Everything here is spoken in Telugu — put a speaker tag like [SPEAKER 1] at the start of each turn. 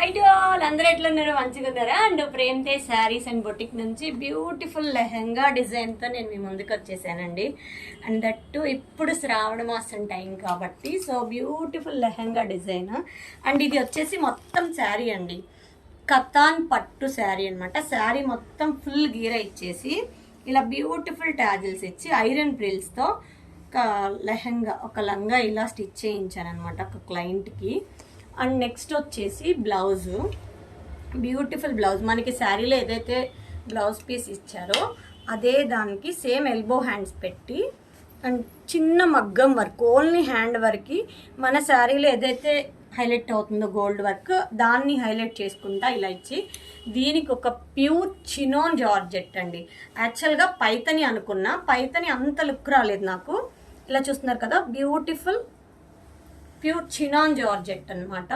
[SPEAKER 1] అయితే అందరూ ఎట్లున్నారు, మంచిగా ఉన్నారా? And Prem Tej sarees and boutique నుంచి బ్యూటిఫుల్ లెహంగా డిజైన్తో నేను మీ ముందుకు వచ్చేసానండి. అండ్ దట్టు ఇప్పుడు శ్రావణ మాసం టైం కాబట్టి so beautiful lehenga design. And ఇది వచ్చేసి మొత్తం శారీ అండి, కతాన్ పట్టు శారీ అనమాట. శారీ మొత్తం ఫుల్ గీర ఇచ్చేసి ఇలా బ్యూటిఫుల్ టాజిల్స్ ఇచ్చి ఐరన్ ప్రిల్స్తో ఒక లెహంగా, ఒక లంగా ఇలా స్టిచ్ చేయించాను అనమాట ఒక క్లయింట్కి. అండ్ నెక్స్ట్ వచ్చేసి బ్లౌజు, బ్యూటిఫుల్ బ్లౌజ్. మనకి శారీలో ఏదైతే బ్లౌజ్ పీస్ ఇచ్చారో అదే దానికి సేమ్ ఎల్బో హ్యాండ్స్ పెట్టి అండ్ చిన్న మగ్గం వర్క్, ఓన్లీ హ్యాండ్ వర్క్కి మన శారీలో ఏదైతే హైలైట్ అవుతుందో గోల్డ్ వర్క్ దాన్ని హైలైట్ చేసుకుంటా ఇలా ఇచ్చి, దీనికి ఒక ప్యూర్ చినోన్ జార్జెట్ అండి. యాక్చువల్గా పైతని అనుకున్నా, పైతని అంత లుక్ రాలేదు నాకు. ఇలా చూస్తున్నారు కదా, బ్యూటిఫుల్ ప్యూర్ చినాన్ జార్జెట్ అనమాట.